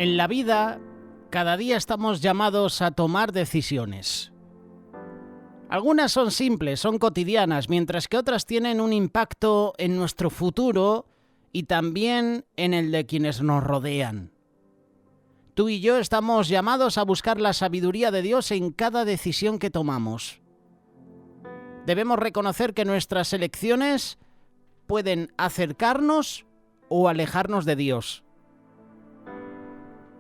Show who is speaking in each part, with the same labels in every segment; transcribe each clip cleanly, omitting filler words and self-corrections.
Speaker 1: En la vida, cada día estamos llamados a tomar decisiones. Algunas son simples, son cotidianas, mientras que otras tienen un impacto en nuestro futuro y también en el de quienes nos rodean. Tú y yo estamos llamados a buscar la sabiduría de Dios en cada decisión que tomamos. Debemos reconocer que nuestras elecciones pueden acercarnos o alejarnos de Dios.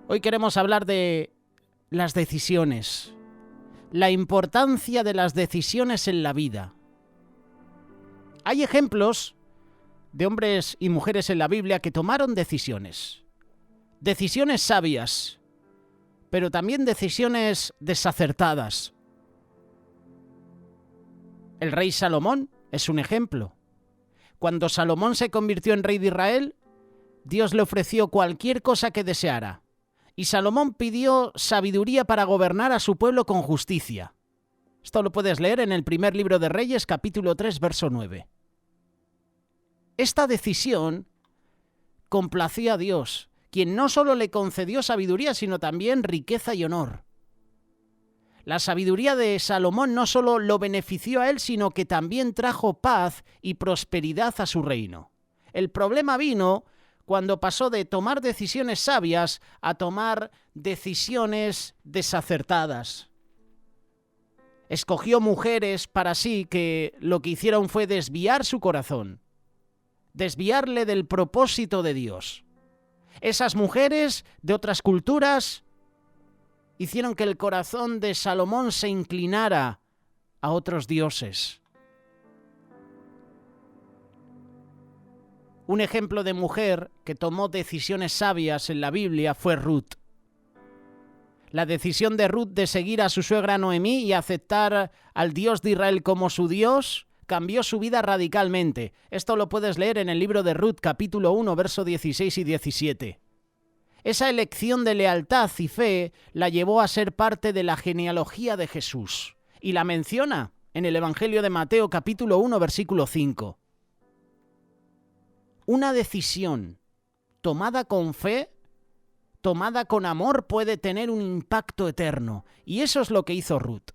Speaker 1: Hoy queremos hablar de las decisiones, la importancia de las decisiones en la vida. Hay ejemplos de hombres y mujeres en la Biblia que tomaron decisiones sabias, pero también decisiones desacertadas. El rey Salomón es un ejemplo. Cuando Salomón se convirtió en rey de Israel, Dios le ofreció cualquier cosa que deseara. Y Salomón pidió sabiduría para gobernar a su pueblo con justicia. Esto lo puedes leer en el primer libro de Reyes, capítulo 3, verso 9. Esta decisión complació a Dios, quien no solo le concedió sabiduría, sino también riqueza y honor. La sabiduría de Salomón no solo lo benefició a él, sino que también trajo paz y prosperidad a su reino. El problema vino cuando pasó de tomar decisiones sabias a tomar decisiones desacertadas. Escogió mujeres para sí que lo que hicieron fue desviar su corazón, desviarle del propósito de Dios. Esas mujeres de otras culturas hicieron que el corazón de Salomón se inclinara a otros dioses. Un ejemplo de mujer que tomó decisiones sabias en la Biblia fue Ruth. La decisión de Ruth de seguir a su suegra Noemí y aceptar al Dios de Israel como su Dios cambió su vida radicalmente. Esto lo puedes leer en el libro de Ruth, capítulo 1, verso 16 y 17. Esa elección de lealtad y fe la llevó a ser parte de la genealogía de Jesús. Y la menciona en el Evangelio de Mateo, capítulo 1, versículo 5. Una decisión tomada con fe, tomada con amor, puede tener un impacto eterno. Y eso es lo que hizo Ruth.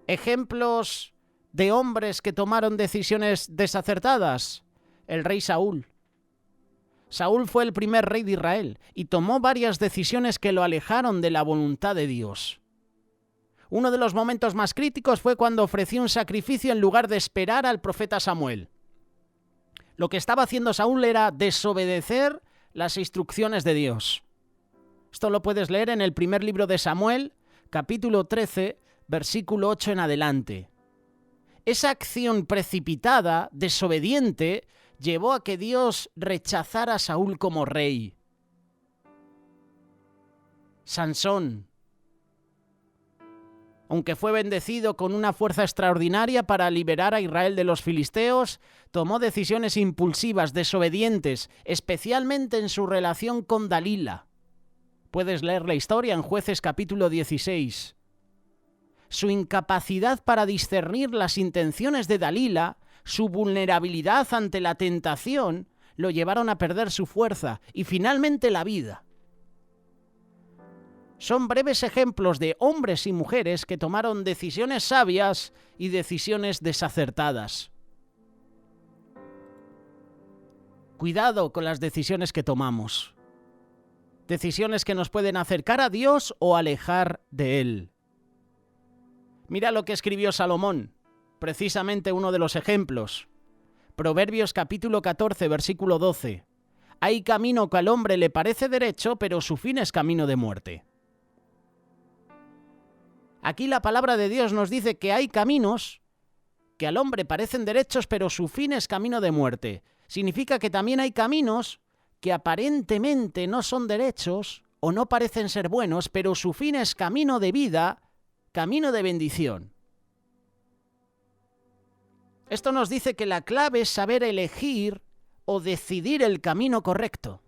Speaker 1: Ejemplos de hombres que tomaron decisiones desacertadas. El rey Saúl. Saúl fue el primer rey de Israel y tomó varias decisiones que lo alejaron de la voluntad de Dios. Uno de los momentos más críticos fue cuando ofreció un sacrificio en lugar de esperar al profeta Samuel. Lo que estaba haciendo Saúl era desobedecer las instrucciones de Dios. Esto lo puedes leer en el primer libro de Samuel, capítulo 13, versículo 8 en adelante. Esa acción precipitada, desobediente, llevó a que Dios rechazara a Saúl como rey. Sansón, aunque fue bendecido con una fuerza extraordinaria para liberar a Israel de los filisteos, tomó decisiones impulsivas, desobedientes, especialmente en su relación con Dalila. Puedes leer la historia en Jueces capítulo 16. Su incapacidad para discernir las intenciones de Dalila, su vulnerabilidad ante la tentación, lo llevaron a perder su fuerza y finalmente la vida. Son breves ejemplos de hombres y mujeres que tomaron decisiones sabias y decisiones desacertadas. Cuidado con las decisiones que tomamos. Decisiones que nos pueden acercar a Dios o alejar de Él. Mira lo que escribió Salomón, precisamente uno de los ejemplos. Proverbios capítulo 14, versículo 12. Hay camino que al hombre le parece derecho, pero su fin es camino de muerte. Aquí la palabra de Dios nos dice que hay caminos que al hombre parecen derechos, pero su fin es camino de muerte. Significa que también hay caminos que aparentemente no son derechos o no parecen ser buenos, pero su fin es camino de vida, camino de bendición. Esto nos dice que la clave es saber elegir o decidir el camino correcto.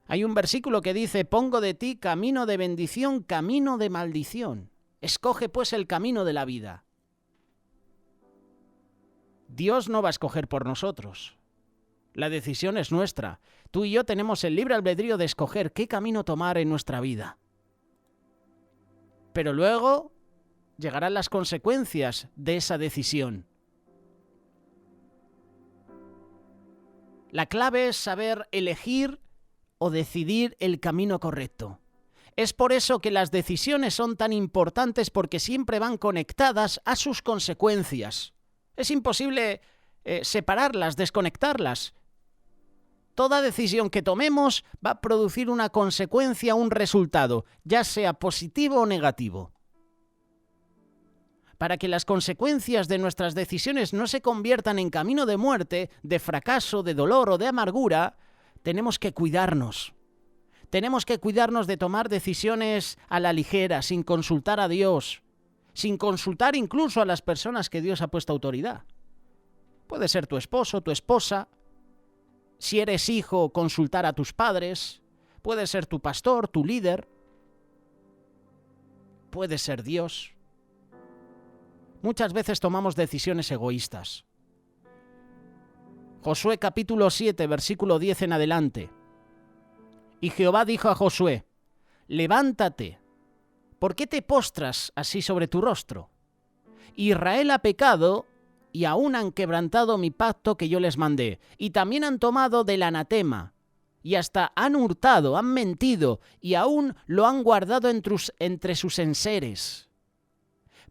Speaker 1: Hay un versículo que dice: pongo de ti camino de bendición, camino de maldición. Escoge pues el camino de la vida. Dios no va a escoger por nosotros. La decisión es nuestra. Tú y yo tenemos el libre albedrío de escoger qué camino tomar en nuestra vida. Pero luego llegarán las consecuencias de esa decisión. La clave es saber elegir o decidir el camino correcto. Es por eso que las decisiones son tan importantes, porque siempre van conectadas a sus consecuencias. Es imposible separarlas, desconectarlas. Toda decisión que tomemos va a producir una consecuencia, un resultado, ya sea positivo o negativo. Para que las consecuencias de nuestras decisiones no se conviertan en camino de muerte, de fracaso, de dolor o de amargura, tenemos que cuidarnos. Tenemos que cuidarnos de tomar decisiones a la ligera, sin consultar a Dios, sin consultar incluso a las personas que Dios ha puesto autoridad. Puede ser tu esposo, tu esposa. Si eres hijo, consultar a tus padres. Puede ser tu pastor, tu líder. Puede ser Dios. Muchas veces tomamos decisiones egoístas. Josué capítulo 7, versículo 10 en adelante. Y Jehová dijo a Josué: levántate, ¿por qué te postras así sobre tu rostro? Israel ha pecado y aún han quebrantado mi pacto que yo les mandé, y también han tomado del anatema, y hasta han hurtado, han mentido, y aún lo han guardado entre sus enseres.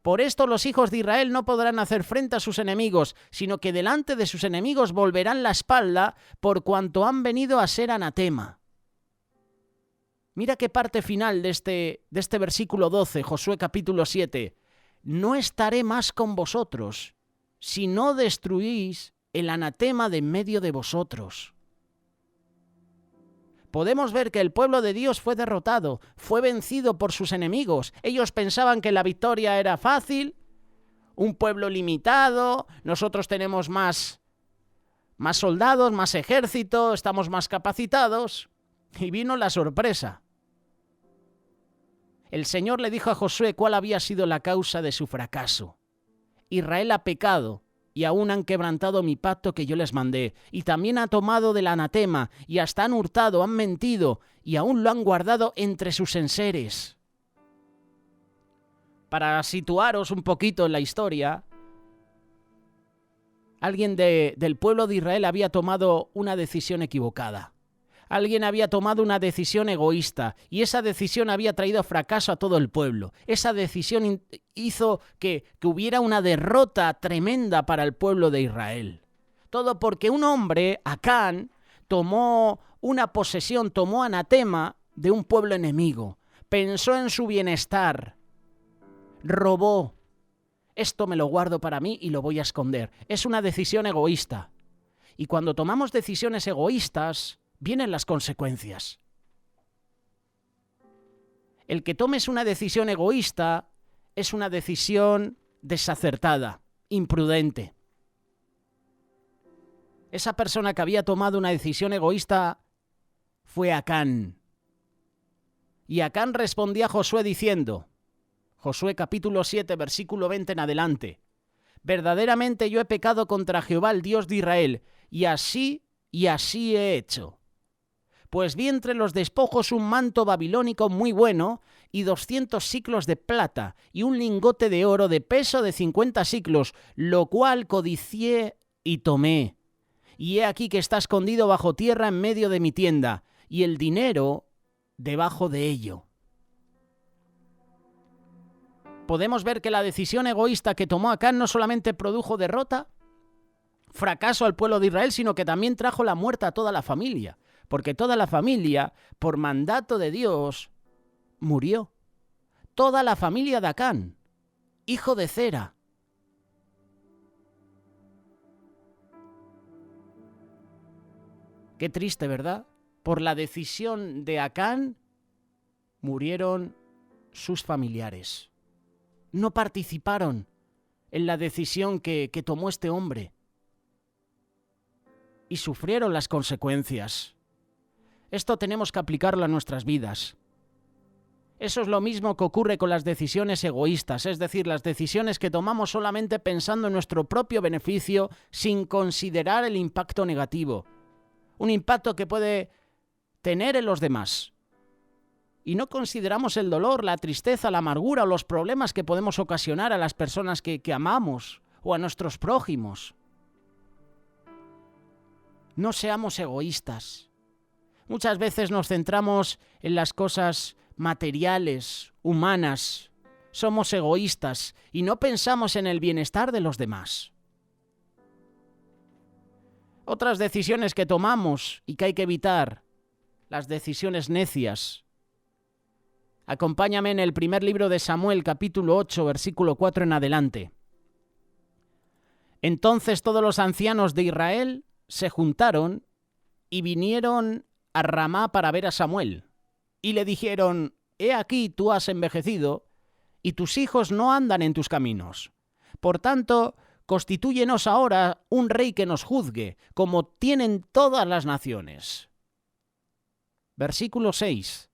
Speaker 1: Por esto los hijos de Israel no podrán hacer frente a sus enemigos, sino que delante de sus enemigos volverán la espalda, por cuanto han venido a ser anatema. Mira qué parte final de este versículo 12, Josué capítulo 7. No estaré más con vosotros, si no destruís el anatema de en medio de vosotros. Podemos ver que el pueblo de Dios fue derrotado, fue vencido por sus enemigos. Ellos pensaban que la victoria era fácil, un pueblo limitado, nosotros tenemos más soldados, más ejército, estamos más capacitados. Y vino la sorpresa. El Señor le dijo a Josué cuál había sido la causa de su fracaso. Israel ha pecado y aún han quebrantado mi pacto que yo les mandé, y también ha tomado del anatema, y hasta han hurtado, han mentido, y aún lo han guardado entre sus enseres. Para situaros un poquito en la historia, alguien del pueblo de Israel había tomado una decisión equivocada. Alguien había tomado una decisión egoísta, y esa decisión había traído fracaso a todo el pueblo. Esa decisión hizo que hubiera una derrota tremenda para el pueblo de Israel. Todo porque un hombre, Acán, tomó una posesión, tomó anatema de un pueblo enemigo. Pensó en su bienestar. Robó. Esto me lo guardo para mí y lo voy a esconder. Es una decisión egoísta. Y cuando tomamos decisiones egoístas, vienen las consecuencias. El que tomes una decisión egoísta es una decisión desacertada, imprudente. Esa persona que había tomado una decisión egoísta fue Acán. Y Acán respondía a Josué diciendo, Josué capítulo 7, versículo 20 en adelante, verdaderamente yo he pecado contra Jehová, el Dios de Israel, y así he hecho. Pues vi entre los despojos un manto babilónico muy bueno y 200 siclos de plata y un lingote de oro de peso de 50 siclos, lo cual codicié y tomé. Y he aquí que está escondido bajo tierra en medio de mi tienda, y el dinero debajo de ello. Podemos ver que la decisión egoísta que tomó Acán no solamente produjo derrota, fracaso al pueblo de Israel, sino que también trajo la muerte a toda la familia. Porque toda la familia, por mandato de Dios, murió. Toda la familia de Acán, hijo de Zera. Qué triste, ¿verdad? Por la decisión de Acán, murieron sus familiares. No participaron en la decisión que tomó este hombre. Y sufrieron las consecuencias. Esto tenemos que aplicarlo a nuestras vidas. Eso es lo mismo que ocurre con las decisiones egoístas, es decir, las decisiones que tomamos solamente pensando en nuestro propio beneficio sin considerar el impacto negativo. un impacto que puede tener en los demás. Y no consideramos el dolor, la tristeza, la amargura o los problemas que podemos ocasionar a las personas que amamos o a nuestros prójimos. No seamos egoístas. Muchas veces nos centramos en las cosas materiales, humanas. Somos egoístas y no pensamos en el bienestar de los demás. Otras decisiones que tomamos y que hay que evitar, las decisiones necias. Acompáñame en el primer libro de Samuel, capítulo 8, versículo 4 en adelante. Entonces todos los ancianos de Israel se juntaron y vinieron a Ramá para ver a Samuel. Y le dijeron: He aquí, tú has envejecido, y tus hijos no andan en tus caminos. Por tanto, constitúyenos ahora un rey que nos juzgue, como tienen todas las naciones. Versículo 6.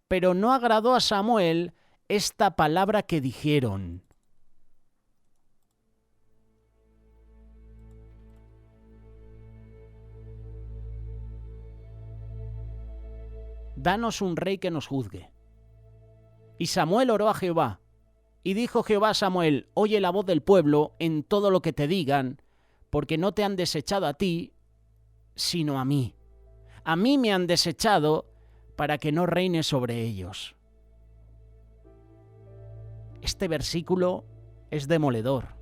Speaker 1: Pero no agradó a Samuel esta palabra que dijeron. Danos un rey que nos juzgue. Y Samuel oró a Jehová. Y dijo Jehová a Samuel: Oye la voz del pueblo en todo lo que te digan, porque no te han desechado a ti, sino a mí. A mí me han desechado para que no reine sobre ellos. Este versículo es demoledor.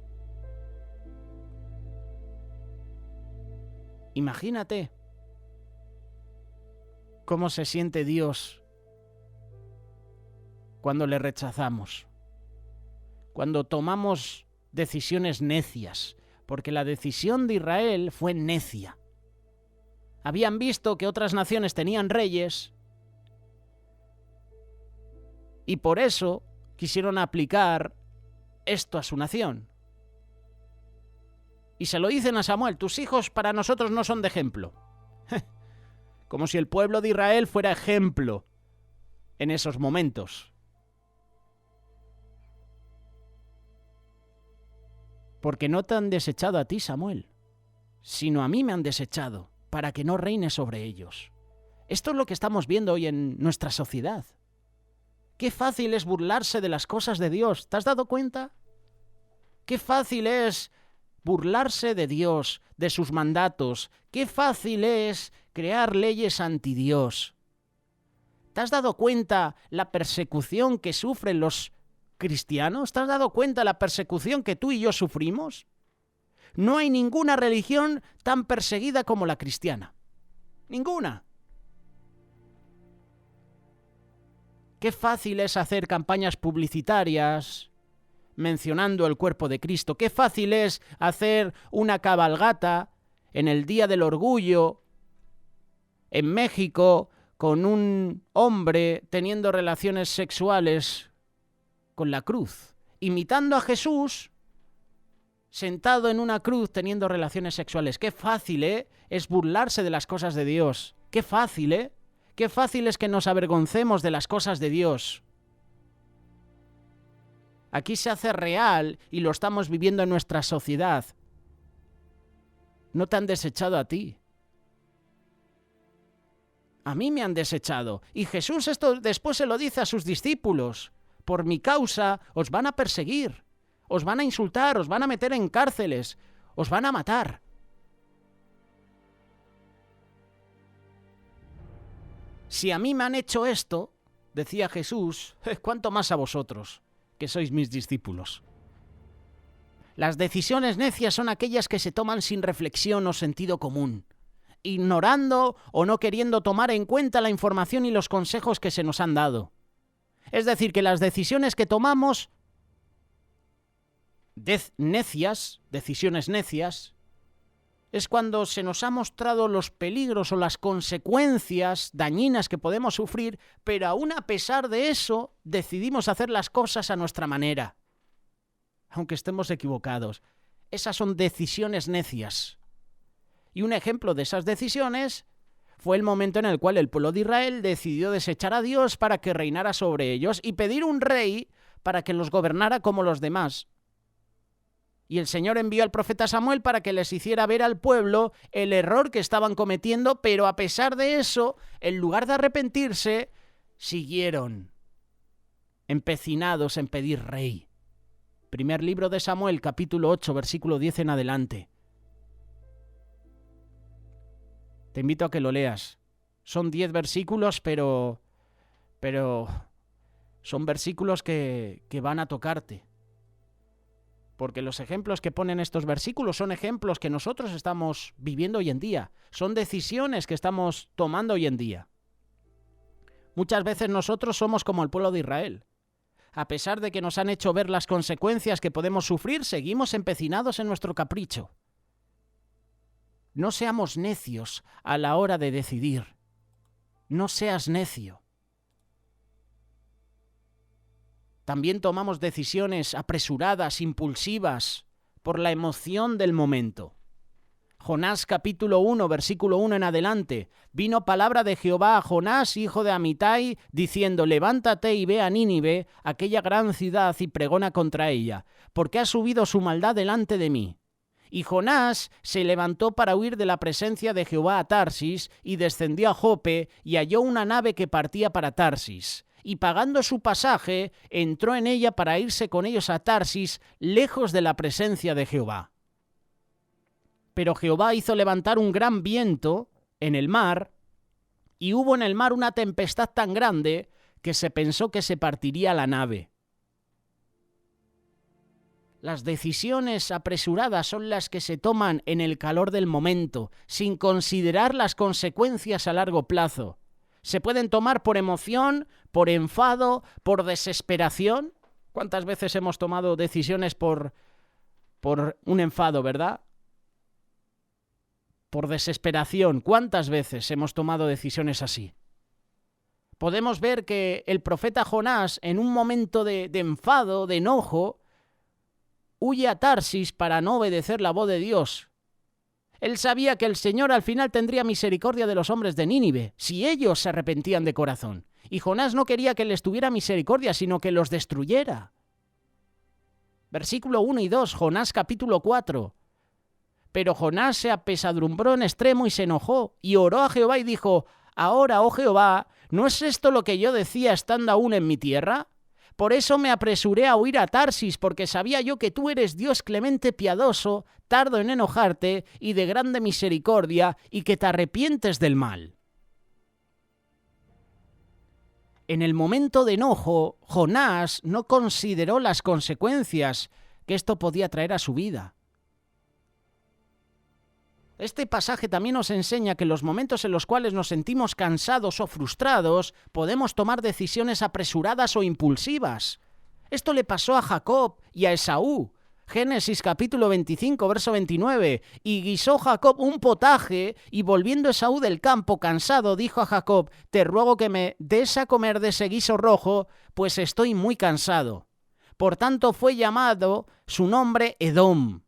Speaker 1: Imagínate cómo se siente Dios cuando le rechazamos, cuando tomamos decisiones necias, porque la decisión de Israel fue necia. Habían visto que otras naciones tenían reyes y por eso quisieron aplicar esto a su nación. Y se lo dicen a Samuel: tus hijos para nosotros no son de ejemplo. Como si el pueblo de Israel fuera ejemplo en esos momentos. Porque no te han desechado a ti, Samuel, sino a mí me han desechado, para que no reine sobre ellos. Esto es lo que estamos viendo hoy en nuestra sociedad. Qué fácil es burlarse de las cosas de Dios. ¿Te has dado cuenta? Qué fácil es burlarse de Dios, de sus mandatos. Qué fácil es crear leyes anti Dios. ¿Te has dado cuenta la persecución que sufren los cristianos? ¿Te has dado cuenta la persecución que tú y yo sufrimos? No hay ninguna religión tan perseguida como la cristiana. Ninguna. Qué fácil es hacer campañas publicitarias mencionando el cuerpo de Cristo. Qué fácil es hacer una cabalgata en el Día del Orgullo en México con un hombre teniendo relaciones sexuales con la cruz, imitando a Jesús sentado en una cruz teniendo relaciones sexuales. Qué fácil, es burlarse de las cosas de Dios. Qué fácil, Qué fácil es que nos avergoncemos de las cosas de Dios. Aquí se hace real y lo estamos viviendo en nuestra sociedad. No te han desechado a ti. A mí me han desechado. Y Jesús esto después se lo dice a sus discípulos. Por mi causa os van a perseguir, os van a insultar, os van a meter en cárceles, os van a matar. Si a mí me han hecho esto, decía Jesús, ¿cuánto más a vosotros, que sois mis discípulos? Las decisiones necias son aquellas que se toman sin reflexión o sentido común, ignorando o no queriendo tomar en cuenta la información y los consejos que se nos han dado. Es decir, que las decisiones que tomamos, decisiones necias, es cuando se nos ha mostrado los peligros o las consecuencias dañinas que podemos sufrir, pero aún a pesar de eso, decidimos hacer las cosas a nuestra manera, aunque estemos equivocados. Esas son decisiones necias. Y un ejemplo de esas decisiones fue el momento en el cual el pueblo de Israel decidió desechar a Dios para que reinara sobre ellos y pedir un rey para que los gobernara como los demás. Y el Señor envió al profeta Samuel para que les hiciera ver al pueblo el error que estaban cometiendo, pero a pesar de eso, en lugar de arrepentirse, siguieron empecinados en pedir rey. Primer libro de Samuel, capítulo 8, versículo 10 en adelante. Te invito a que lo leas. Son 10 versículos, pero son versículos que van a tocarte. Porque los ejemplos que ponen estos versículos son ejemplos que nosotros estamos viviendo hoy en día. Son decisiones que estamos tomando hoy en día. Muchas veces nosotros somos como el pueblo de Israel. A pesar de que nos han hecho ver las consecuencias que podemos sufrir, seguimos empecinados en nuestro capricho. No seamos necios a la hora de decidir. No seas necio. También tomamos decisiones apresuradas, impulsivas, por la emoción del momento. Jonás capítulo 1, versículo 1 en adelante. Vino palabra de Jehová a Jonás, hijo de Amitai, diciendo: levántate y ve a Nínive, aquella gran ciudad, y pregona contra ella, porque ha subido su maldad delante de mí. Y Jonás se levantó para huir de la presencia de Jehová a Tarsis, y descendió a Jope, y halló una nave que partía para Tarsis. Y pagando su pasaje, entró en ella para irse con ellos a Tarsis, lejos de la presencia de Jehová. Pero Jehová hizo levantar un gran viento en el mar, y hubo en el mar una tempestad tan grande que se pensó que se partiría la nave. Las decisiones apresuradas son las que se toman en el calor del momento, sin considerar las consecuencias a largo plazo. Se pueden tomar por emoción, por enfado, por desesperación. ¿Cuántas veces hemos tomado decisiones por un enfado, verdad? Por desesperación. ¿Cuántas veces hemos tomado decisiones así? Podemos ver que el profeta Jonás, en un momento de enfado, de enojo, huye a Tarsis para no obedecer la voz de Dios. Él sabía que el Señor al final tendría misericordia de los hombres de Nínive, si ellos se arrepentían de corazón. Y Jonás no quería que les tuviera misericordia, sino que los destruyera. Versículo 1 y 2, Jonás capítulo 4. Pero Jonás se apesadumbró en extremo y se enojó, y oró a Jehová y dijo: ahora, oh Jehová, ¿no es esto lo que yo decía estando aún en mi tierra? Por eso me apresuré a huir a Tarsis, porque sabía yo que tú eres Dios clemente, piadoso, tardo en enojarte y de grande misericordia, y que te arrepientes del mal. En el momento de enojo, Jonás no consideró las consecuencias que esto podía traer a su vida. Este pasaje también nos enseña que en los momentos en los cuales nos sentimos cansados o frustrados, podemos tomar decisiones apresuradas o impulsivas. Esto le pasó a Jacob y a Esaú. Génesis capítulo 25, verso 29. Y guisó Jacob un potaje, y volviendo Esaú del campo cansado, dijo a Jacob: te ruego que me des a comer de ese guiso rojo, pues estoy muy cansado. Por tanto fue llamado su nombre Edom.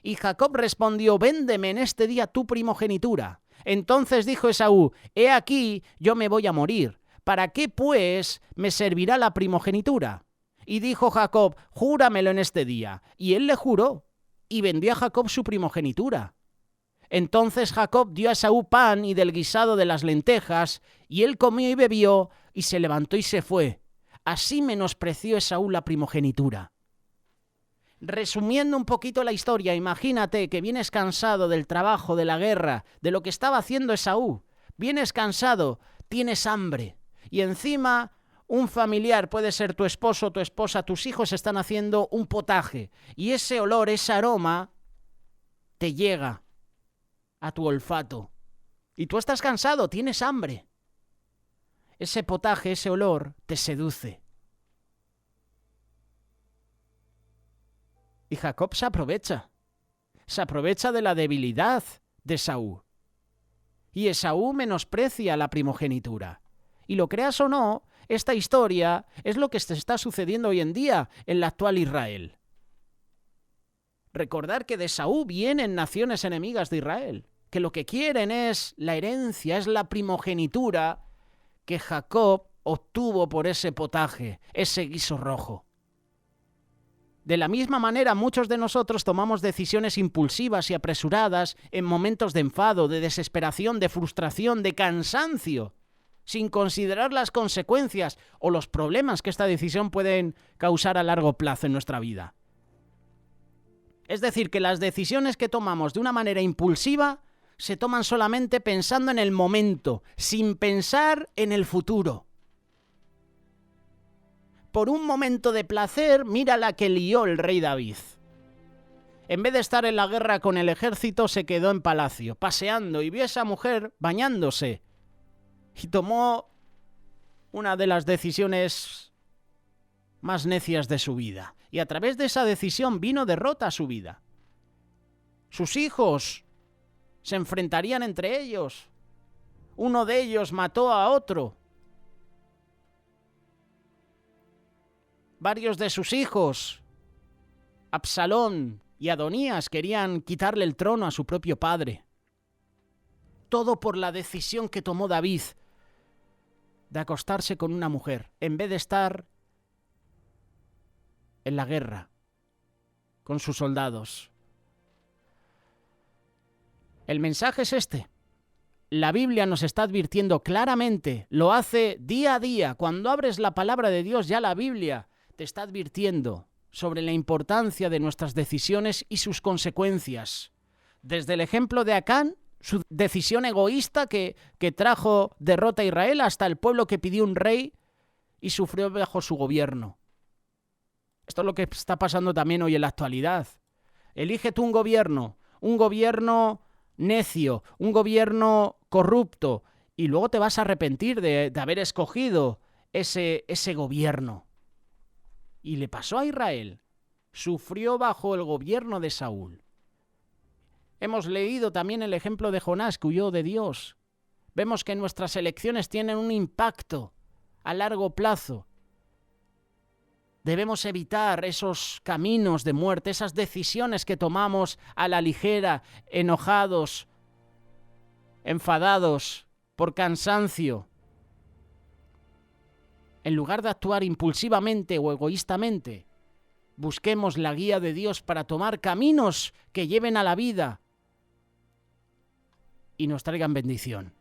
Speaker 1: Y Jacob respondió: véndeme en este día tu primogenitura. Entonces dijo Esaú: he aquí, yo me voy a morir. ¿Para qué, pues, me servirá la primogenitura? Y dijo Jacob: júramelo en este día. Y él le juró, y vendió a Jacob su primogenitura. Entonces Jacob dio a Esaú pan y del guisado de las lentejas, y él comió y bebió, y se levantó y se fue. Así menospreció Esaú la primogenitura. Resumiendo un poquito la historia, imagínate que vienes cansado del trabajo, de la guerra, de lo que estaba haciendo Esaú. Vienes cansado, tienes hambre, y encima un familiar, puede ser tu esposo, tu esposa, tus hijos, están haciendo un potaje, y ese olor, ese aroma, te llega a tu olfato. Y tú estás cansado, tienes hambre. Ese potaje, ese olor, te seduce. Y Jacob se aprovecha de la debilidad de Esaú. Y Esaú menosprecia la primogenitura. Y lo creas o no, esta historia es lo que está sucediendo hoy en día en la actual Israel. Recordar que de Esaú vienen naciones enemigas de Israel, que lo que quieren es la herencia, es la primogenitura que Jacob obtuvo por ese potaje, ese guiso rojo. De la misma manera, muchos de nosotros tomamos decisiones impulsivas y apresuradas en momentos de enfado, de desesperación, de frustración, de cansancio, sin considerar las consecuencias o los problemas que esta decisión puede causar a largo plazo en nuestra vida. Es decir, que las decisiones que tomamos de una manera impulsiva se toman solamente pensando en el momento, sin pensar en el futuro. Por un momento de placer, mira la que lió el rey David. En vez de estar en la guerra con el ejército, se quedó en palacio, paseando, y vio a esa mujer bañándose. Y tomó una de las decisiones más necias de su vida. Y a través de esa decisión vino derrota a su vida. Sus hijos se enfrentarían entre ellos. Uno de ellos mató a otro. Varios de sus hijos, Absalón y Adonías, querían quitarle el trono a su propio padre. Todo por la decisión que tomó David de acostarse con una mujer, en vez de estar en la guerra con sus soldados. El mensaje es este. La Biblia nos está advirtiendo claramente, lo hace día a día. Cuando abres la palabra de Dios, ya la Biblia te está advirtiendo sobre la importancia de nuestras decisiones y sus consecuencias. Desde el ejemplo de Acán, su decisión egoísta que trajo derrota a Israel, hasta el pueblo que pidió un rey y sufrió bajo su gobierno. Esto es lo que está pasando también hoy en la actualidad. Elige tú un gobierno necio, un gobierno corrupto, y luego te vas a arrepentir de haber escogido ese gobierno. Y le pasó a Israel. Sufrió bajo el gobierno de Saúl. Hemos leído también el ejemplo de Jonás, que huyó de Dios. Vemos que nuestras elecciones tienen un impacto a largo plazo. Debemos evitar esos caminos de muerte, esas decisiones que tomamos a la ligera, enojados, enfadados, por cansancio. En lugar de actuar impulsivamente o egoístamente, busquemos la guía de Dios para tomar caminos que lleven a la vida y nos traigan bendición.